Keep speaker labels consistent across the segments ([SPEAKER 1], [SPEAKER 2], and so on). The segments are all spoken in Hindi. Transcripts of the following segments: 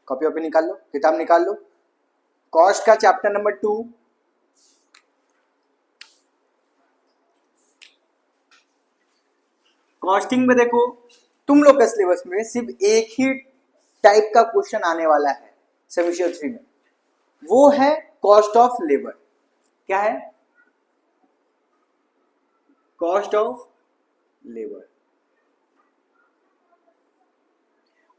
[SPEAKER 1] कॉपी वॉपी निकाल लो, किताब निकाल लो, कॉस्ट का चैप्टर नंबर 2, कॉस्टिंग में देखो तुम लोग के सिलेबस में सिर्फ एक ही टाइप का क्वेश्चन आने वाला है सेमेस्टर 3 में, वो है कॉस्ट ऑफ लेबर। क्या है? Cost of labour.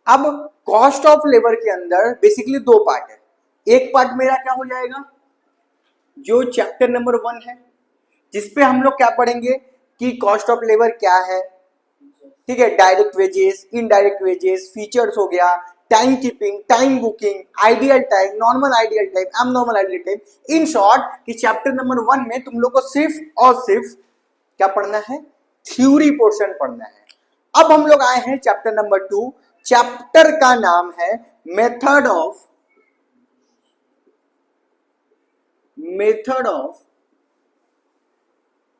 [SPEAKER 1] अब कॉस्ट ऑफ लेबर के अंदर बेसिकली दो पार्ट है। एक पार्ट मेरा क्या हो जाएगा, जो चैप्टर नंबर 1 है, जिसपे हम लोग क्या पढ़ेंगे कि कॉस्ट ऑफ लेबर क्या है, ठीक है, direct wages, indirect wages, features हो गया, time keeping, time booking, ideal time, normal ideal time, abnormal ideal time. In short कि चैप्टर नंबर 1 में तुम लोग को सिर्फ और सिर्फ क्या पढ़ना है, थ्योरी पोर्शन पढ़ना है। अब हम लोग आए हैं चैप्टर नंबर 2, चैप्टर का नाम है method of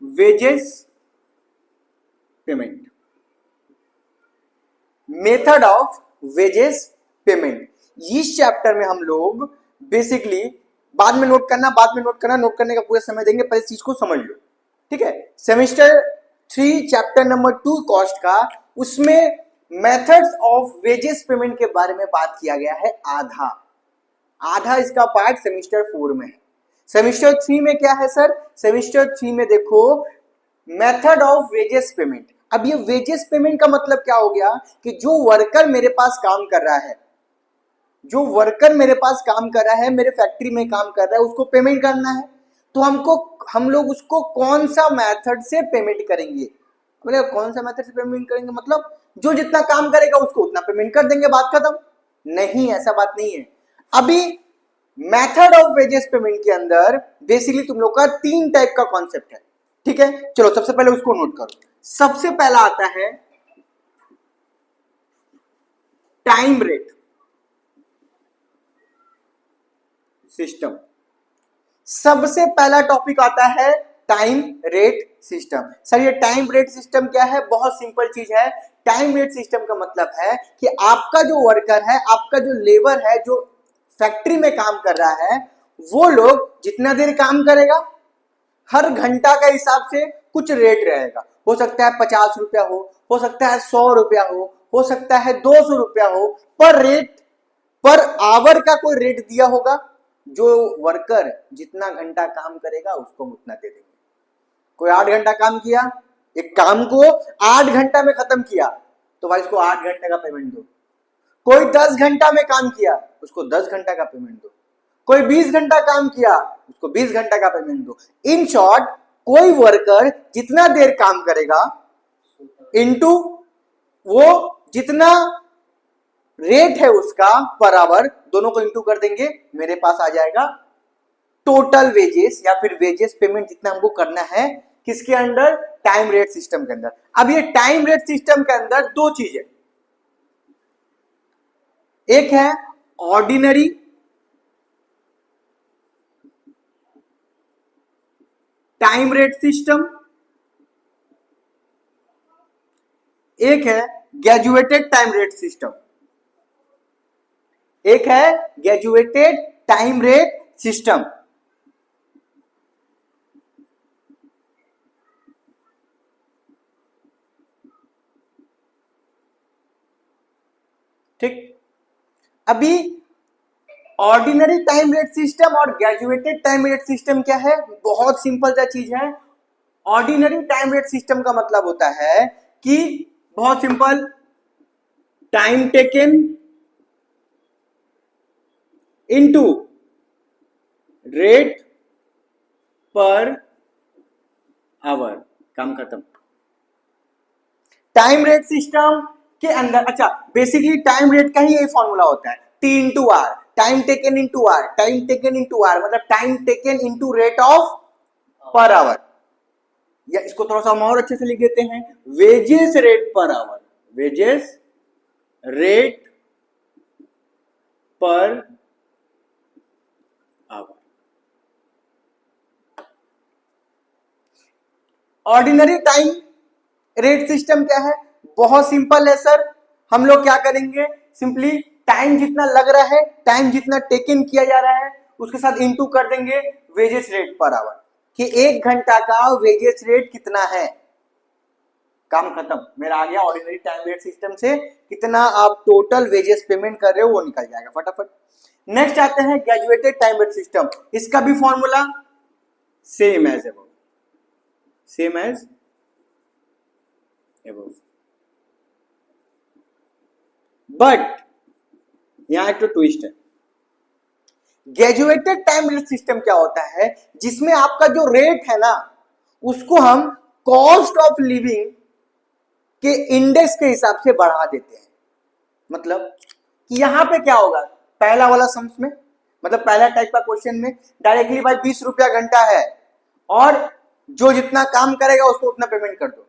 [SPEAKER 1] wages payment. Method of wages payment. इस चैप्टर में हम लोग बेसिकली बाद में नोट करना, नोट करने का पूरा समय देंगे, पहले चीज को समझ लो, ठीक है। सेमेस्टर 3 चैप्टर नंबर 2 कॉस्ट का, उसमें मेथड्स ऑफ वेजेस पेमेंट के बारे में बात किया गया है आधा इसका पार्ट सेमेस्टर 4 में है। सेमेस्टर 3 में क्या है सर? सेमेस्टर 3 में देखो मेथड ऑफ वेजेस पेमेंट। अब ये वेजेस पेमेंट का मतलब क्या हो गया कि जो वर्कर मेरे पास काम कर रहा है, मेरे फैक्ट्री में काम कर रहा है, उसको पेमेंट करना है, तो हम लोग उसको कौन सा मेथड से पेमेंट करेंगे? बोले कौन सा मेथड से पेमेंट करेंगे मतलब जो जितना काम करेगा उसको उतना पेमेंट कर देंगे, बात खत्म। नहीं, ऐसा बात नहीं है। अभी मेथड ऑफ वेजेस पेमेंट के अंदर बेसिकली तुम लोग का 3 टाइप का कॉन्सेप्ट है, ठीक है। चलो सबसे पहले उसको नोट करो। सबसे पहला आता है टाइम रेट सिस्टम। सबसे पहला टॉपिक आता है टाइम रेट सिस्टम। सर ये टाइम रेट सिस्टम क्या है? बहुत सिंपल चीज है। टाइम रेट सिस्टम का मतलब है कि आपका जो वर्कर है, आपका जो लेबर है, जो फैक्ट्री में काम कर रहा है, वो लोग जितना देर काम करेगा, हर घंटा का हिसाब से कुछ रेट रहेगा। हो सकता है 50 रुपया हो सकता है 100 रुपया हो सकता है 200 रुपया हो, पर आवर का कोई रेट दिया होगा। जो वर्कर जितना घंटा काम करेगा उसको हम उतना दे देंगे। कोई 8 घंटा काम किया, एक काम को 8 घंटा में खत्म किया, तो भाई उसको 8 घंटे का पेमेंट दो। कोई 10 घंटा में काम किया, उसको 10 घंटा का पेमेंट दो। कोई 20 घंटा काम किया, उसको 20 घंटा का पेमेंट दो। इन शॉर्ट कोई वर्कर जितना देर काम करेगा इनटू वो जितना रेट है उसका पर आवर, दोनों को इंटू कर देंगे, मेरे पास आ जाएगा टोटल वेजेस या फिर वेजेस पेमेंट जितना हमको करना है। किसके अंडर? टाइम रेट सिस्टम के अंदर। अब ये टाइम रेट सिस्टम के अंदर दो चीजें, एक है ऑर्डिनरी टाइम रेट सिस्टम, एक है ग्रेजुएटेड टाइम रेट सिस्टम। एक है ग्रेजुएटेड टाइम रेट सिस्टम। ठीक, अभी ऑर्डिनरी टाइम रेट सिस्टम और ग्रेजुएटेड टाइम रेट सिस्टम क्या है? बहुत सिंपल सा चीज है। ऑर्डिनरी टाइम रेट सिस्टम का मतलब होता है कि बहुत simple, time taken into rate per hour, काम खत्म। टाइम रेट सिस्टम के अंदर, अच्छा बेसिकली टाइम रेट का ही यही फॉर्मूला होता है, T into R, time taken into R, time taken into R मतलब time taken into rate of per hour. या इसको थोड़ा सा हम और अच्छे से लिख देते हैं, wages rate per hour, wages rate per hour. Ordinary time rate system क्या है? बहुत सिंपल है सर। हम लोग क्या करेंगे, सिंपली टाइम जितना लग रहा है, टाइम जितना टेकन किया जा रहा है, उसके साथ इंटू कर देंगे वेजेस रेट पर आवर कि 1 घंटा का वेजेस रेट कितना है। काम खत्म, मेरा आ गया ऑर्डिनरी टाइम रेट सिस्टम से कितना आप टोटल वेजेस पेमेंट कर रहे हो वो निकल जाएगा फटाफट। नेक्स्ट आते हैं ग्रेजुएटेड टाइम रेट सिस्टम। इसका भी formula same as above, same as above, but यहां एक तो ट्विस्ट है। ग्रेजुएटेड टाइम रेट सिस्टम क्या होता है, जिसमें आपका जो रेट है ना उसको हम कॉस्ट ऑफ लिविंग के इंडेक्स के हिसाब से बढ़ा देते हैं। मतलब कि यहां पे क्या होगा, पहला वाला सम्स में, मतलब पहला टाइप का क्वेश्चन में डायरेक्टली भाई 20 रुपया घंटा है और जो जितना काम करेगा उसको उतना पेमेंट कर दो।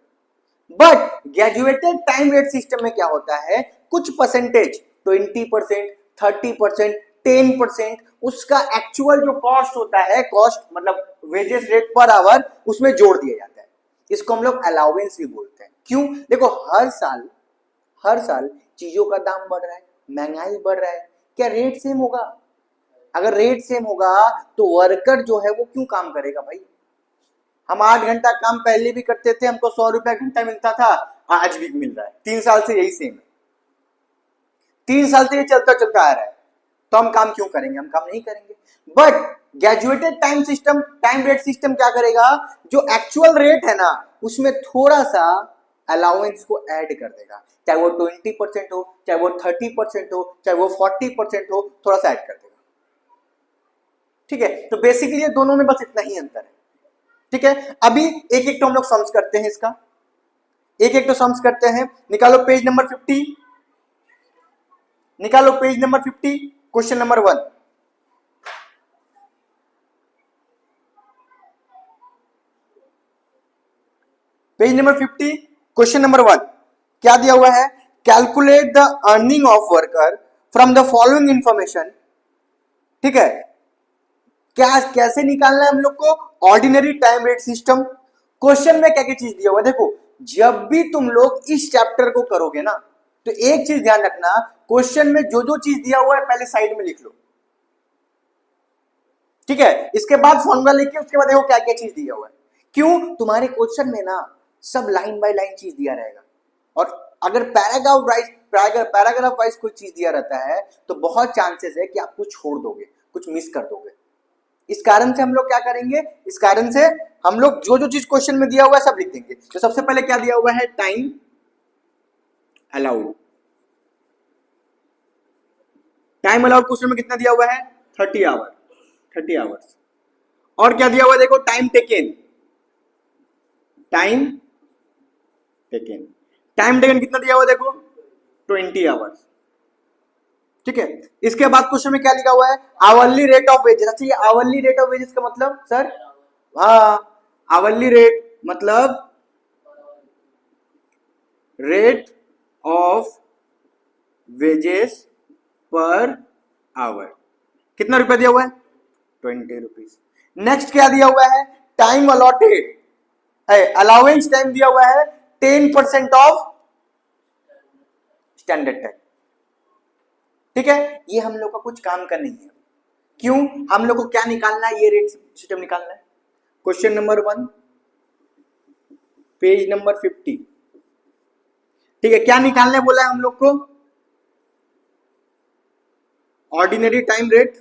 [SPEAKER 1] But graduated time rate system में क्या होता है, कुछ परसेंटेज 20%, 30%, 10% उसका एक्चुअल जो कॉस्ट होता है, कॉस्ट मतलब वेजेस रेट पर आवर, उसमें जोड़ दिया जाता है। इसको हम लोग अलाउंस भी बोलते हैं। क्यों, देखो हर साल चीजों का दाम बढ़ रहा है, महंगाई बढ़ रहा है, क्या रेट सेम होगा? अगर रेट सेम होगा तो वर्कर जो है वो क्यों काम करेगा भाई? हम 8 घंटा काम पहले भी करते थे, हमको 100 रुपया घंटा मिलता था, आज भी मिल रहा है, 3 साल से यही सेम है, 3 साल से ये चलता चलता आ रहा है, तो हम काम क्यों करेंगे? हम काम नहीं करेंगे। But graduated time system, time rate system क्या करेगा, जो एक्चुअल रेट है ना उसमें थोड़ा सा अलाउंस को ऐड कर देगा, चाहे वो 20% हो, चाहे वो 30% हो, चाहे वो 40% हो, थोड़ा सा ऐड कर देगा। ठीक है, तो बेसिकली ये दोनों में बस इतना ही अंतर है। ठीक है, अभी एक एक तो हम लोग सम्स करते हैं, इसका एक एक तो सम्स करते हैं। निकालो पेज नंबर 50, निकालो page number 50, question number 1। Page number 50, question number 1 क्या दिया हुआ है, calculate the earning of worker from the following information. ठीक है, क्या कैसे निकालना है हम लोग को, ordinary time rate system. Question में क्या क्या चीज दिया हुआ है, देखो जब भी तुम लोग इस चैप्टर को करोगे ना तो एक चीज ध्यान रखना, क्वेश्चन में जो जो चीज दिया हुआ है पहले साइड में लिख लो। ठीक है, इसके बाद फॉर्मूला लिख के उसके बाद देखो क्या क्या चीज दिया हुआ है। क्यों, तुम्हारे क्वेश्चन में ना सब लाइन बाय लाइन चीज दिया रहेगा, और अगर पैराग्राफ वाइज कोई चीज दिया रहता है तो बहुत चांसेस है कि आप कुछ छोड़ दोगे, कुछ मिस कर दोगे। इस कारण से हम लोग क्या करेंगे, इस कारण से हम लोग जो जो चीज क्वेश्चन में दिया हुआ है सब लिख देंगे। तो सबसे पहले क्या दिया हुआ है, time allowed. Time allowed question में कितना दिया हुआ है, 30 आवर, 30 आवर्स। और क्या दिया हुआ है, देखो time taken, time taken, time taken कितना दिया हुआ है, देखो 20 आवर्स। ठीक है, इसके बाद क्वेश्चन में क्या लिखा हुआ है, आवरली रेट ऑफ वेजेस। अच्छा, ये आवरली रेट ऑफ वेजेस का मतलब सर, हाँ आवरली रेट मतलब rate of wages per hour, कितना रुपया दिया हुआ है, 20 रुपीज। नेक्स्ट क्या दिया हुआ है, टाइम अलॉटेड, अलाउंस टाइम दिया हुआ है 10% ऑफ स्टैंडर्ड टाइम। ठीक है, ये हम लोग का कुछ काम का नहीं है। क्यों, हम लोग को क्या निकालना है, ये रेट सिस्टम निकालना है। Question number 1, page number 50। ठीक है, क्या निकालने बोला है हम लोग को, ordinary time rate,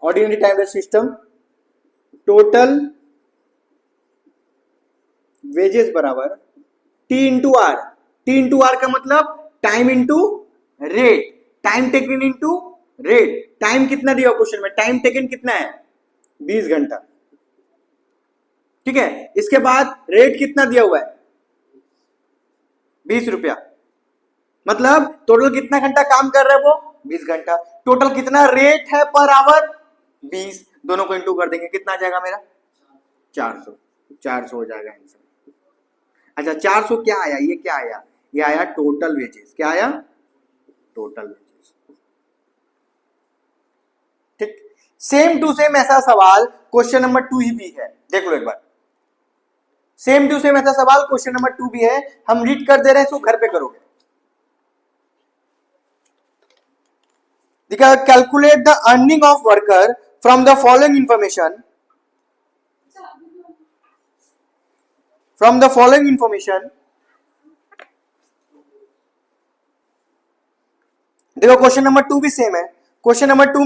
[SPEAKER 1] ordinary time rate system, total wages बराबर T into R. T into R का मतलब time into rate, time taken into rate. Time कितना दिया क्वेश्चन में, टाइम टेकन कितना है, 20 घंटा। ठीक है, इसके बाद रेट कितना दिया हुआ है, 20 रुपया, मतलब टोटल कितना घंटा काम कर रहे हैं वो, 20 घंटा। टोटल कितना रेट है पर आवर, 20, दोनों को इंटू कर देंगे, कितना आ जाएगा मेरा, 400, 400 हो जाएगा आंसर। अच्छा 400 क्या आया, ये क्या आया, ये आया टोटल वेजेस। क्या आया, टोटल वेजेस। ठीक, सेम टू सेम ऐसा सवाल क्वेश्चन नंबर 2 ही भी है, देख लो एक बार, सेम टू सेम ऐसा सवाल क्वेश्चन नंबर 2 भी है, हम रीड कर दे रहे हैं, इसको घर पे करोगे। देखा, calculate the earning of worker from the following information, from the following information. देखो क्वेश्चन नंबर 2 भी सेम है। क्वेश्चन नंबर 2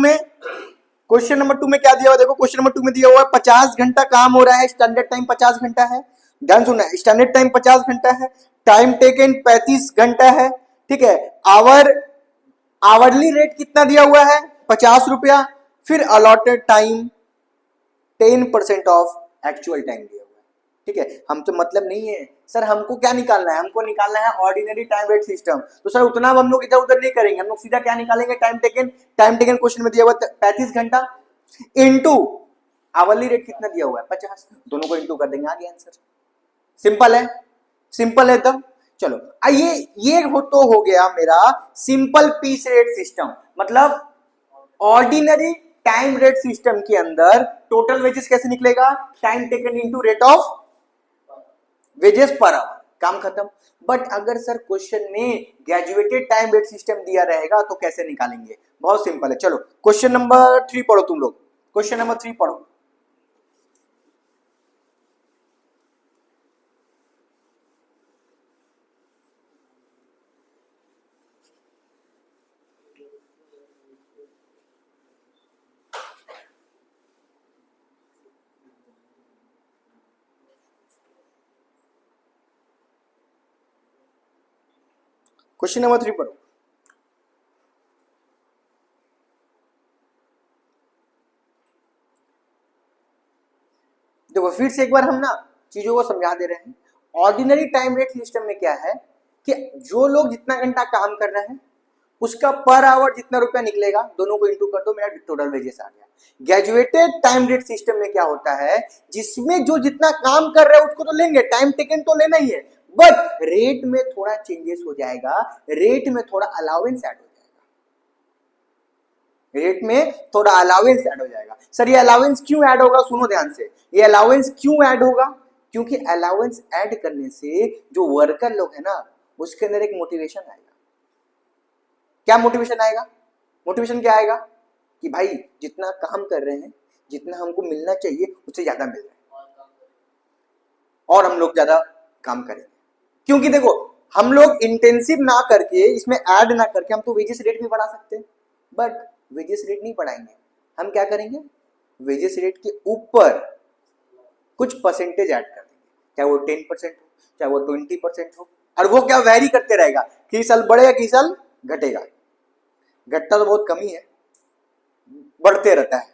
[SPEAKER 1] में क्या दिया हुआ, देखो क्वेश्चन नंबर 2 में दिया हुआ है 50 घंटा काम हो रहा है, स्टैंडर्ड टाइम 50 घंटा है। ध्यान सुनना, स्टैंडर्ड टाइम 50 घंटा है, टाइम टेकन 35 घंटा है, ठीक है। आवरली रेट कितना दिया हुआ है, 50 रुपया। फिर allotted time 10% of actual time दिया हुआ है, ठीक है। हम तो मतलब नहीं है सर, हमको क्या निकालना है, हमको निकालना है ऑर्डिनरी टाइम रेट सिस्टम। तो सर उतना हम लोग इधर उधर नहीं करेंगे, हम लोग सीधा क्या निकालेंगे, time taken. Time taken question में दिया हुआ 35 घंटा इंटू आवरली रेट कितना दिया हुआ है 50, दोनों को इंटू कर देंगे, आ गया आंसर। सिंपल है, सिंपल है एकदम। चलो आइए, ये हो गया मेरा सिंपल पीस रेट सिस्टम। मतलब ऑर्डिनरी टाइम रेट सिस्टम के अंदर टोटल वेजेस कैसे निकलेगा, time taken into rate of wages per hour, काम खत्म। बट अगर सर क्वेश्चन में ग्रेजुएटेड टाइम रेट सिस्टम दिया रहेगा तो कैसे निकालेंगे, बहुत सिंपल है। चलो क्वेश्चन नंबर 3 पढ़ो तुम लोग, क्वेश्चन नंबर 3 पढ़ो। क्वेश्चन नंबर 3 पढ़ो। देखो फिर से एक बार हम ना चीजों को समझा दे रहे हैं। ऑर्डिनरी टाइम रेट सिस्टम में क्या है कि जो लोग जितना घंटा काम कर रहे हैं उसका पर आवर जितना रुपया निकलेगा, दोनों को इंटू कर दो, मेरा टोटल वेजेस आ गया। ग्रेजुएटेड टाइम रेट सिस्टम में क्या होता है, जिसमें जो जितना काम कर रहे हैं उसको तो लेंगे, टाइम टेकन तो लेना ही है, बट रेट में थोड़ा चेंजेस हो जाएगा, रेट में थोड़ा अलाउंस ऐड हो जाएगा, रेट में थोड़ा अलाउंस ऐड हो जाएगा। सर ये अलाउंस क्यों ऐड होगा, सुनो ध्यान से, ये अलाउंस क्यों ऐड होगा, क्योंकि अलाउंस ऐड करने से जो वर्कर लोग है ना उसके अंदर एक मोटिवेशन आएगा। क्या मोटिवेशन आएगा, मोटिवेशन क्या आएगा कि भाई जितना काम कर रहे हैं, जितना हमको मिलना चाहिए उससे ज्यादा मिल रहा है और हम लोग ज्यादा काम करेंगे। क्योंकि देखो हम लोग इंटेंसिव ना करके, इसमें ऐड ना करके, हम तो वेजेस रेट भी बढ़ा सकते हैं, बट वेजेस रेट नहीं बढ़ाएंगे। हम क्या करेंगे, वेजेस रेट के ऊपर कुछ परसेंटेज ऐड कर देंगे, चाहे वो 10% हो, चाहे वो 20% हो, और वो क्या वैरी करते रहेगा, कि साल बढ़ेगा कि साल घटेगा। घटता तो बहुत कम ही है, बढ़ते रहता है,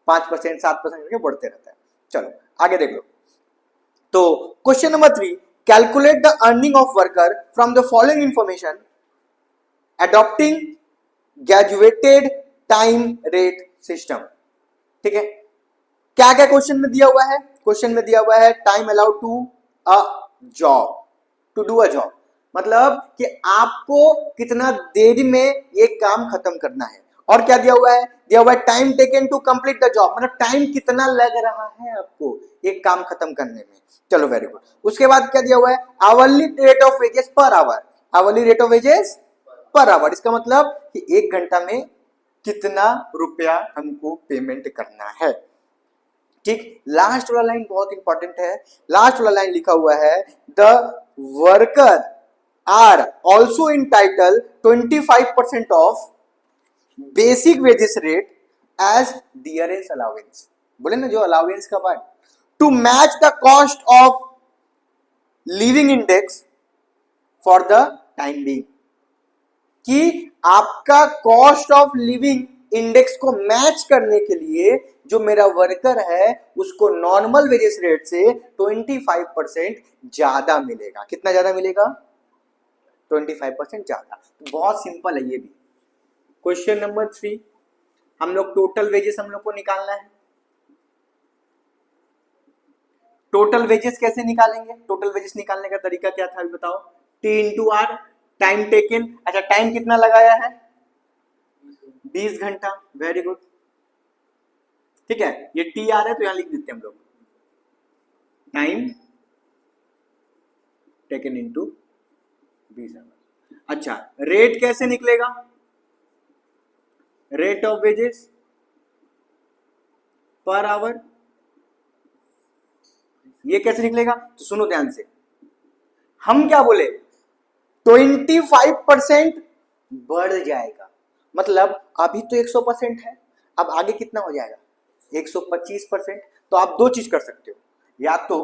[SPEAKER 1] 5% 7% करके बढ़ते रहता है। चलो आगे देख लो। तो question number 3, calculate the earning of worker from the following information adopting graduated time rate system. ठीक है, क्या क्या क्वेश्चन में दिया हुआ है, क्वेश्चन में दिया हुआ है time allowed to a job, to do a job, मतलब कि आपको कितना देर में ये काम खत्म करना है। और क्या दिया हुआ है, दिया हुआ है time taken to complete the job, मतलब टाइम कितना लग रहा है आपको एक काम खत्म करने में। चलो वेरी गुड। उसके बाद क्या दिया हुआ है, hourly rate of wages per hour, hourly rate of wages per hour, इसका मतलब कि एक घंटा में कितना रुपया हमको पेमेंट करना है। ठीक, लास्ट वाला लाइन बहुत इंपॉर्टेंट है, लास्ट वाला लाइन लिखा हुआ है, the worker are also entitled 25% of basic wages rate as dearness allowance, बोले ना जो अलाउंस का part, to match the cost of living index for the time being, कि आपका कॉस्ट ऑफ लिविंग इंडेक्स को मैच करने के लिए जो मेरा वर्कर है उसको नॉर्मल वेजेस रेट से 25% ज्यादा मिलेगा। कितना ज्यादा मिलेगा, 25% ज्यादा। बहुत सिंपल है ये भी। क्वेश्चन नंबर 3, हम लोग टोटल वेजेस हम लोग को निकालना है। टोटल वेजेस कैसे निकालेंगे, टोटल वेजेस निकालने का तरीका क्या था अभी बताओ, T into R, time taken. अच्छा टाइम कितना लगाया है, 20 घंटा, वेरी गुड। ठीक है, ये टी आ रहा है तो यहां लिख देते हैं हम लोग, टाइम टेकन इनटू 20 आवर। अच्छा, रेट कैसे निकलेगा? Rate of wages per hour, ये कैसे निकलेगा? तो सुनो ध्यान से, हम क्या बोले, 25% बढ़ जाएगा, मतलब अभी तो 100% है, अब आगे कितना हो जाएगा, 125%। तो आप दो चीज कर सकते हो, या तो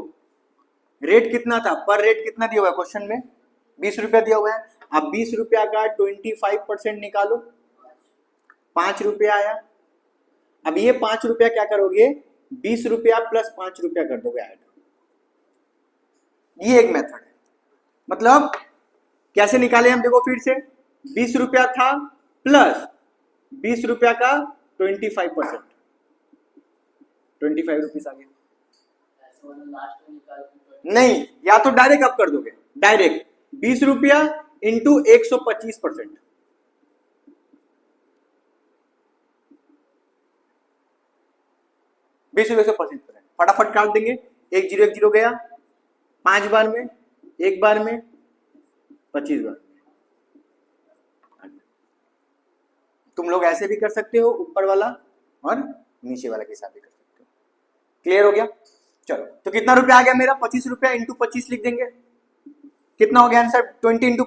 [SPEAKER 1] रेट कितना था, पर रेट कितना दिया हुआ है क्वेश्चन में, 20 रुपया दिया हुआ है, आप 20 रुपया का 25% निकालो, 5 रुपया आया। अब ये 5 रुपया क्या करोगे, 20 रुपया प्लस 5 रुपया कर दोगे ऐड। ये एक मेथड है, मतलब कैसे निकाले हम, देखो फिर से, 20 रुपया था प्लस 20 रुपया का 25%, 25 रुपीज आ गया। नहीं, या तो डायरेक्ट आप कर दोगे, डायरेक्ट 20 रुपया इंटू 125%, 20 रुपये 125%, फटाफट काट देंगे, एक जीरो गया, 5 बार में, एक बार में, 25 बार। तुम लोग ऐसे भी कर सकते हो, ऊपर वाला और नीचे वाला के हिसाब भी कर सकते हो। क्लियर हो गया? चलो, तो कितना रुपया आ गया मेरा, 25 रुपया इंटू 25 लिख देंगे, कितना हो गया आंसर, 20 इंटू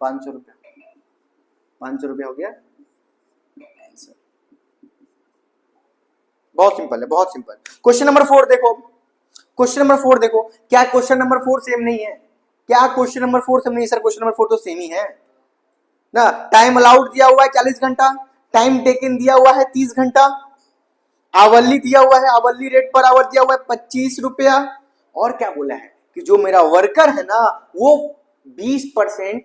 [SPEAKER 1] 500 रुपया, 500 रुपया हो गया आंसर। बहुत सिंपल है, बहुत सिंपल। क्वेश्चन नंबर 4 देखो, क्वेश्चन नंबर 4 देखो, क्या क्वेश्चन नंबर 4 सेम नहीं है? क्या क्वेश्चन नंबर 4 सेम नहीं है? सर क्वेश्चन नंबर 4 तो सेम ही है ना। टाइम अलाउड दिया हुआ है 40 घंटा, टाइम टेकन दिया हुआ है 30 घंटा, आवली दिया हुआ है, आवली रेट पर आवर दिया हुआ है 25 रुपया, और क्या बोला है कि जो मेरा वर्कर है ना वो 20%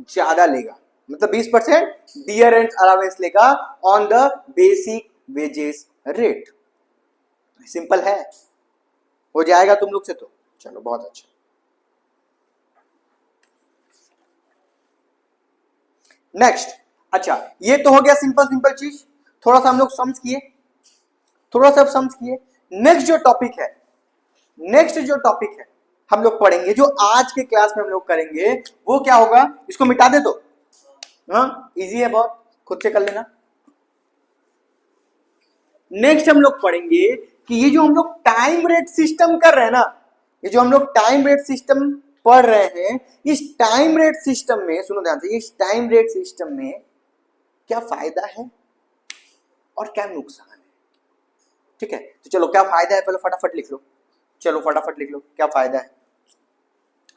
[SPEAKER 1] ज्यादा लेगा, मतलब 20% डियर एंड अलावेंस लेगा on the basic wages rate. Simple है, हो जाएगा तुम लोग से तो। चलो बहुत अच्छा। नेक्स्ट, अच्छा ये तो हो गया सिंपल सिंपल चीज, थोड़ा सा हम लोग सम्स किए, थोड़ा सा सम्स किए। नेक्स्ट जो टॉपिक है, नेक्स्ट जो टॉपिक है हम लोग पढ़ेंगे, जो आज के क्लास में हम लोग करेंगे, वो क्या होगा, इसको मिटा दे तो, हाँ इजी है बहुत, खुद से कर लेना। नेक्स्ट हम लोग पढ़ेंगे कि ये जो हम लोग टाइम रेट सिस्टम कर रहे हैं ना, ये जो हम लोग टाइम रेट सिस्टम पढ़ रहे हैं, इस टाइम रेट सिस्टम में, सुनो ध्यान से, इस टाइम रेट सिस्टम में क्या फायदा है और क्या नुकसान है। ठीक है, तो चलो क्या फायदा है पहले फटाफट लिख लो, चलो फटाफट लिख लो क्या फायदा है।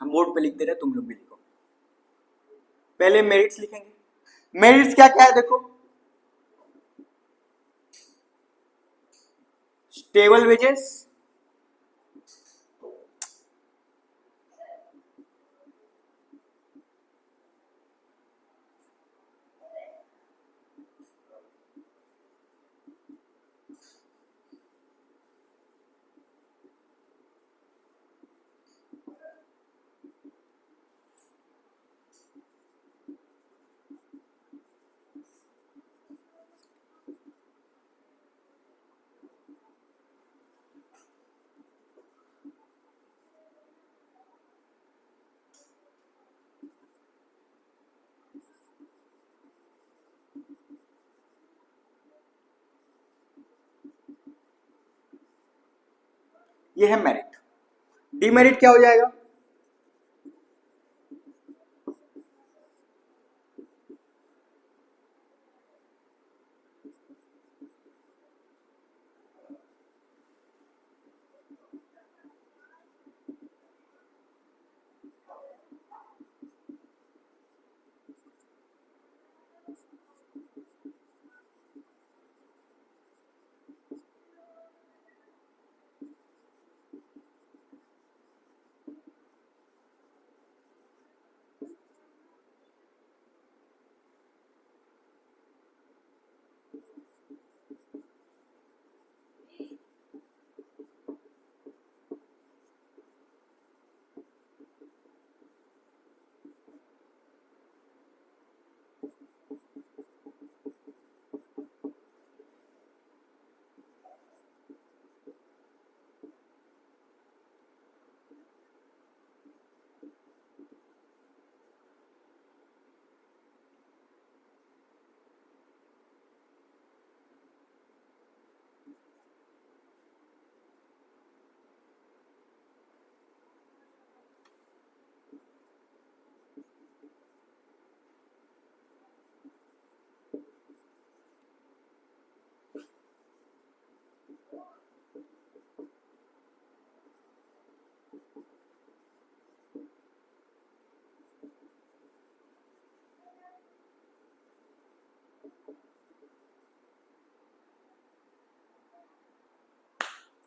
[SPEAKER 1] हम बोर्ड पे लिख दे रहे हैं, तुम लोग भी लिखो। पहले मेरिट्स लिखेंगे, मेरिट्स क्या क्या है देखो, स्टेबल वेजेस, ये है मेरिट। डीमेरिट क्या हो जाएगा,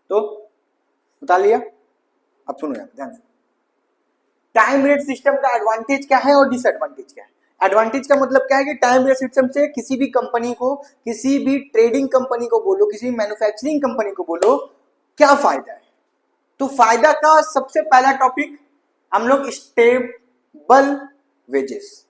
[SPEAKER 1] तो बता लिया। अब सुनो यार ध्यान से, टाइम रेट सिस्टम का एडवांटेज क्या है और डिसएडवांटेज क्या है। एडवांटेज का मतलब क्या है कि टाइम रेट सिस्टम से किसी भी कंपनी को, किसी भी ट्रेडिंग कंपनी को बोलो, किसी भी मैन्युफैक्चरिंग कंपनी को बोलो, क्या फायदा है। तो फायदा का सबसे पहला टॉपिक हम लोग स्टेबल वेजेस।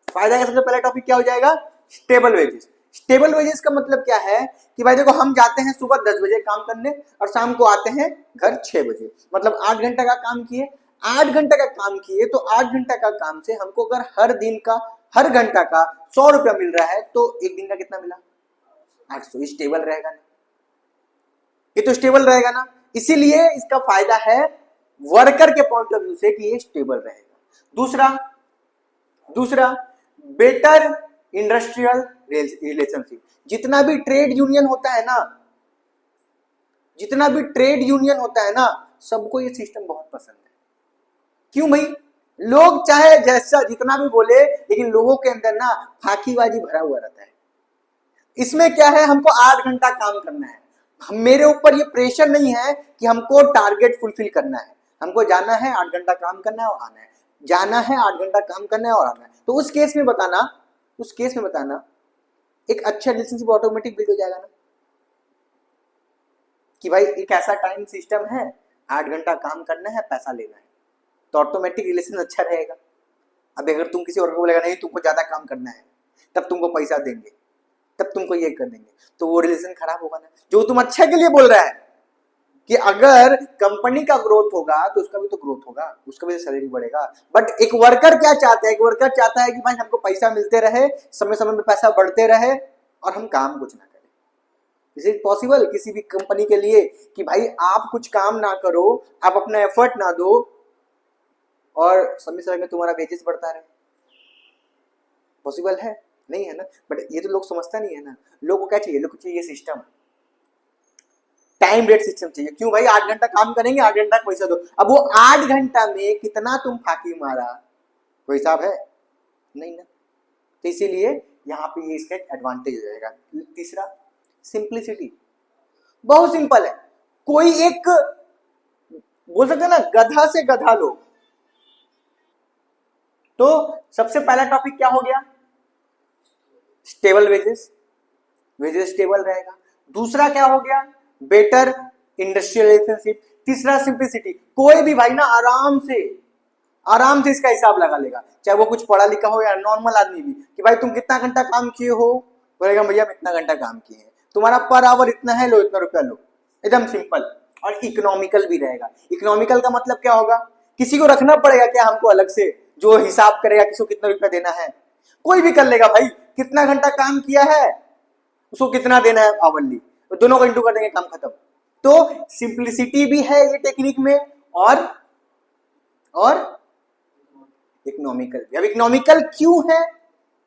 [SPEAKER 1] फायदा का सबसे पहला टॉपिक क्या हो जाएगा, स्टेबल वेजेस। स्टेबल वेजेस का मतलब क्या है कि भाई देखो, हम जाते हैं सुबह 10 बजे काम करने और शाम को आते हैं घर 6 बजे, मतलब 8 घंटा का काम किए। 8 घंटा का काम किए तो 8 घंटा का काम से हमको अगर हर दिन का, हर घंटा का 100 रुपया मिल रहा है तो एक दिन का कितना मिला, 800। स्टेबल रहेगा ना, ये तो स्टेबल रहेगा ना। इसीलिए इसका फायदा है वर्कर के पॉइंट ऑफ व्यू से कि ये स्टेबल रहेगा। दूसरा बेटर इंडस्ट्रियल रिलेशनशिप। जितना भी ट्रेड यूनियन होता है ना, जितना भी ट्रेड यूनियन होता है ना, सबको ये सिस्टम बहुत पसंद है। क्यों भाई, लोग चाहे जैसा जितना भी बोले, लेकिन लोगों के अंदर ना फाकीबाजी भरा हुआ रहता है। इसमें क्या है, हमको 8 घंटा काम करना है, मेरे ऊपर ये प्रेशर नहीं है कि हमको टारगेट फुलफिल करना है। हमको जाना है, 8 घंटा काम करना है और आना है, जाना है, 8 घंटा काम करना है और आना है। तो उस केस में बताना एक अच्छा रिलेशनशिप ऑटोमेटिक बिल्ड हो जाएगा ना, कि भाई एक ऐसा टाइम सिस्टम है, 8 घंटा काम करना है, पैसा लेना है, तो ऑटोमेटिक रिलेशन अच्छा रहेगा। अब अगर तुम किसी और को बोलेगा नहीं तुमको ज्यादा काम करना है, तब तुमको पैसा देंगे, तब तुमको ये कर देंगे, तो वो रिलेशन खराब होगा ना। जो तुम अच्छे के लिए बोल रहा है कि अगर कंपनी का ग्रोथ होगा तो उसका भी तो ग्रोथ होगा, उसका भी तो सैलरी बढ़ेगा। बट एक वर्कर क्या चाहता है, एक वर्कर चाहता है कि भाई हमको पैसा मिलते रहे, समय समय में पैसा बढ़ते रहे और हम काम कुछ ना करें। इज इट पॉसिबल किसी भी कंपनी के लिए कि भाई आप कुछ काम ना करो, आप अपना एफर्ट ना दो और समय समय में तुम्हारा वेजेस बढ़ता रहे? पॉसिबल है? नहीं है ना। बट ये तो लोग समझता नहीं है ना। लोगों को क्या चाहिए, लोगों को चाहिए सिस्टम, टाइम रेट सिस्टम चाहिए। क्यों भाई, 8 घंटा काम करेंगे, 8 घंटा पैसा दो। अब वो 8 घंटा में कितना तुम फाकी मारा, कोई हिसाब है नहीं ना। तो इसीलिए यहाँ पे ये इसका एडवांटेज हो जाएगा। तीसरा सिंप्लिसिटी, बहुत सिंपल है। कोई एक बोल सकते हैं ना, गधा से गधा लोग। तो सबसे पहला टॉपिक क्या हो गया, स्टेबल वेजेस, वेजेस स्टेबल रहेगा। दूसरा क्या हो गया, बेटर इंडस्ट्रियल रिलेशनशिप। तीसरा सिंप्लिसिटी, कोई भी भाई ना आराम से इसका हिसाब लगा लेगा, चाहे वो कुछ पढ़ा लिखा हो या नॉर्मल आदमी भी, कि भाई तुम कितना घंटा काम किए हो, बोलेगा भैया हम इतना घंटा काम किए हैं, तुम्हारा पर आवर इतना है, लो इतना रुपया लो। एकदम सिंपल और इकोनॉमिकल भी रहेगा। इकोनॉमिकल का मतलब क्या होगा, किसी को रखना पड़ेगा क्या हमको अलग से जो हिसाब करेगा किसको कितना रुपया देना है, कोई भी कर लेगा भाई। कितना घंटा काम किया है उसको कितना देना है आवरली, दोनों को इंटू कर देंगे, काम खत्म। तो सिंप्लिसिटी भी है ये टेक्निक में और इकोनॉमिकल भी। अब इकोनॉमिकल क्यों है,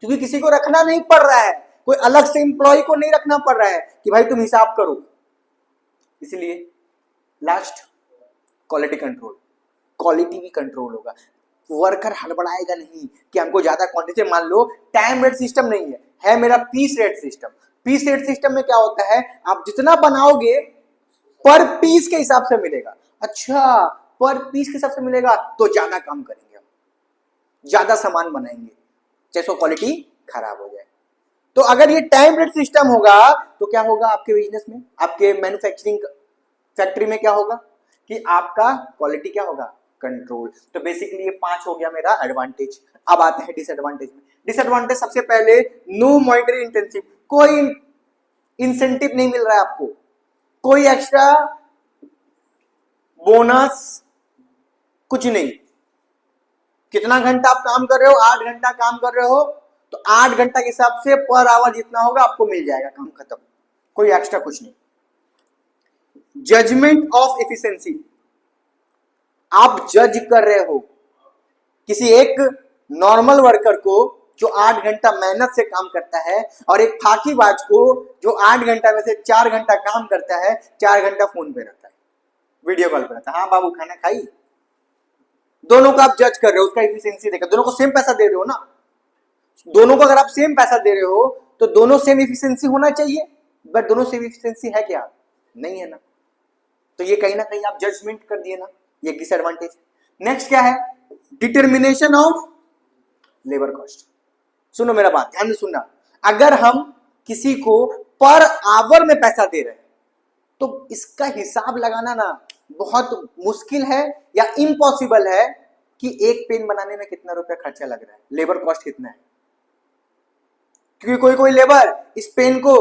[SPEAKER 1] क्योंकि किसी को रखना नहीं पड़ रहा है, कोई अलग से एम्प्लॉय को नहीं रखना पड़ रहा है कि भाई तुम हिसाब करो। इसलिए लास्ट क्वालिटी कंट्रोल, क्वालिटी भी कंट्रोल होगा। वर्कर हड़बड़ाएगा नहीं कि हमको ज्यादा क्वांटिटी। मान लो टाइम रेट सिस्टम नहीं है मेरा piece rate system. Piece rate system में क्या होता है, आप जितना बनाओगे पर पीस के हिसाब से मिलेगा। अच्छा, पर पीस के हिसाब से मिलेगा तो ज्यादा काम करेंगे, ज्यादा सामान बनाएंगे, चाहे सो क्वालिटी खराब हो जाए। तो अगर ये टाइम रेट सिस्टम होगा तो क्या होगा आपके बिजनेस में, आपके मैन्युफैक्चरिंग फैक्ट्री में क्या होगा कि आपका क्वालिटी क्या होगा, कंट्रोल। तो बेसिकली ये 5 हो गया मेरा एडवांटेज। अब आते हैं डिसएडवांटेज में। डिसएडवांटेज सबसे पहले नो मॉनिटरी इंटेंसिव, कोई इंसेंटिव नहीं मिल रहा है आपको, कोई एक्स्ट्रा बोनस कुछ नहीं। कितना घंटा आप काम कर रहे हो, 8 घंटा काम कर रहे हो तो 8 घंटा के हिसाब से पर आवर जितना होगा आपको मिल जाएगा, काम खत्म, कोई एक्स्ट्रा कुछ नहीं। जजमेंट ऑफ एफिशिएंसी, आप जज कर रहे हो किसी एक नॉर्मल वर्कर को जो 8 घंटा मेहनत से काम करता है और एक फाकीबाज को जो 8 घंटा में से 4 घंटा काम करता है, 4 घंटा फोन पे रहता है, वीडियो कॉल पे रहता है। हाँ बाबू खाना खाई, दोनों को आप जज कर रहे हो, उसका एफिशिएंसी देखकर। दोनों को सेम पैसा दे रहे हो ना, दोनों को अगर आप सेम पैसा दे रहे हो तो दोनों सेम एफिशिएंसी होना चाहिए। बट दोनों सेम एफिशिएंसी है क्या, नहीं है ना। तो ये कहीं ना कहीं आप जजमेंट कर दिए ना, ये डिसएडवांटेज। नेक्स्ट क्या है, डिटर्मिनेशन ऑफ लेबर कॉस्ट। सुनो मेरा बात ध्यान से सुनना, अगर हम किसी को पर आवर में पैसा दे रहे हैं तो इसका हिसाब लगाना ना बहुत मुश्किल है या इम्पॉसिबल है कि एक पेन बनाने में कितना रुपया खर्चा लग रहा है, लेबर कॉस्ट कितना है। क्योंकि कोई कोई लेबर इस पेन को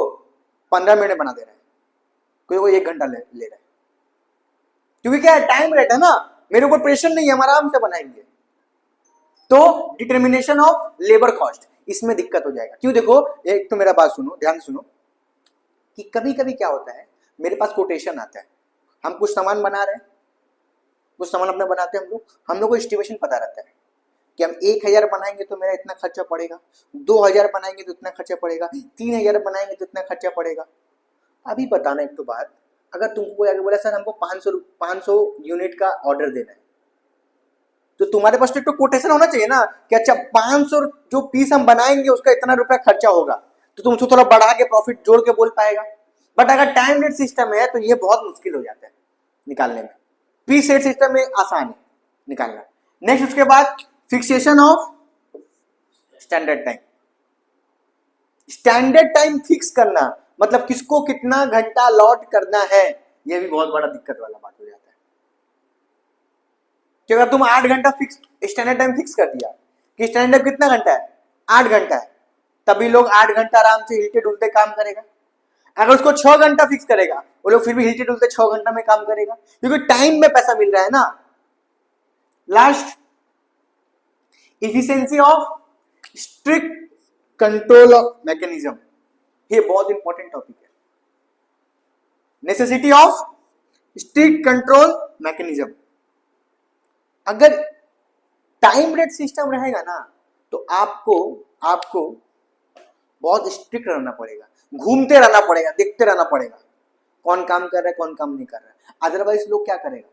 [SPEAKER 1] 15 मिनट में बना दे रहा है, कोई कोई 1 घंटा ले रहा है। क्योंकि क्या है, टाइम रेट है ना, मेरे ऊपर प्रेशर नहीं है, हम आराम से बनाएंगे। तो डिटर्मिनेशन ऑफ लेबर कॉस्ट, इसमें दिक्कत हो जाएगा। क्यों, देखो एक तो मेरा बात सुनो, ध्यान सुनो, कि कभी कभी क्या होता है, मेरे पास कोटेशन आता है, हम कुछ सामान बना रहे हैं, कुछ सामान अपने बनाते हैं हम लोग को एस्टिमेशन पता रहता है कि हम 1000 बनाएंगे तो मेरा इतना खर्चा पड़ेगा, 2000 बनाएंगे तो इतना खर्चा पड़ेगा, 3000 बनाएंगे तो इतना खर्चा पड़ेगा। अभी बताना एक तो बात, अगर तुमको कोई आगे बोला सर हमको 500 यूनिट का ऑर्डर देना है, तो तुम्हारे पास तो कोटेशन होना चाहिए ना कि अच्छा 500 जो पीस हम बनाएंगे उसका इतना रुपया खर्चा होगा, तो तुम उसको थोड़ा बढ़ा के प्रॉफिट जोड़ के बोल पाएगा। बट अगर टाइम रेट सिस्टम है तो ये बहुत मुश्किल हो जाता है निकालने में, पीस रेट सिस्टम में आसान है निकालना। नेक्स्ट उसके बाद fixation of standard time. Standard time fix करना मतलब किसको कितना घंटा लॉट करना है, यह भी बहुत बड़ा दिक्कत वाला बात हो जाता है। कि अगर तुम 8 घंटा फिक्स स्टैंडर्ड टाइम फिक्स कर दिया कि स्टैंडर्ड कितना घंटा है, 8 घंटा है, तभी लोग 8 घंटा आराम से हिलते डुलते काम करेगा। अगर उसको 6 घंटा फिक्स करेगा वो लोग फिर भी हिलते डुलते 6 घंटा में काम करेगा, क्योंकि टाइम में पैसा मिल रहा है ना। Last, efficiency of strict control of mechanism, ये बहुत इंपॉर्टेंट टॉपिक है। Necessity of strict control mechanism, अगर टाइम रेट सिस्टम रहेगा ना तो आपको बहुत स्ट्रिक्ट रहना पड़ेगा, घूमते रहना पड़ेगा, देखते रहना पड़ेगा कौन काम कर रहा है कौन काम नहीं कर रहा है। अदरवाइज लोग क्या करेगा,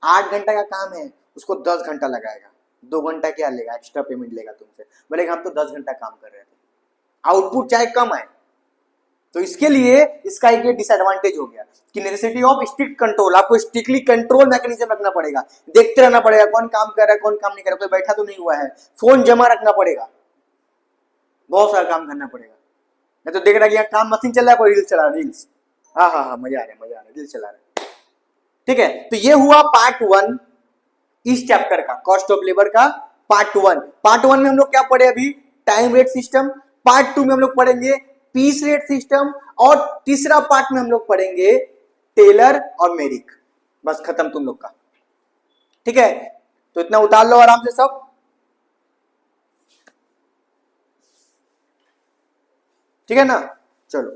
[SPEAKER 1] 8 घंटा का काम है उसको 10 घंटा लगाएगा, 2 घंटा क्या लेगा, एक्स्ट्रा पेमेंट लेगा तुमसे, बोलेगा हम तो 10 घंटा काम कर रहे थे, आउटपुट चाहे कम आए। तो इसके लिए इसका एक डिसएडवांटेज हो गया कि नेसेसिटी ऑफ स्ट्रिक्ट कंट्रोल, आपको स्ट्रिक्टली कंट्रोल मैकेनिज्म रखना पड़ेगा, देखते रहना पड़ेगा कौन काम कर रहा है कौन काम नहीं कर रहा, कोई बैठा तो नहीं हुआ है, फोन जमा रखना पड़ेगा, बहुत सारा काम करना पड़ेगा। नहीं तो देख रहा है कि यहाँ काम मशीन चल रहा है, कोई रील्स चला रहा है, रील्स, हाँ मजा आ रहा है रील्स चला रहा है। ठीक है, तो ये हुआ पार्ट 1 इस चैप्टर का, कॉस्ट ऑफ लेबर का पार्ट 1। पार्ट 1 में हम लोग क्या पढ़े अभी, टाइम रेट सिस्टम। पार्ट 2 में हम लोग पढ़ेंगे पीस रेट सिस्टम, और तीसरा पार्ट में हम लोग पढ़ेंगे टेलर और मेरिक। बस खत्म तुम लोग का। ठीक है, तो इतना उतार लो आराम से सब। ठीक है ना, चलो।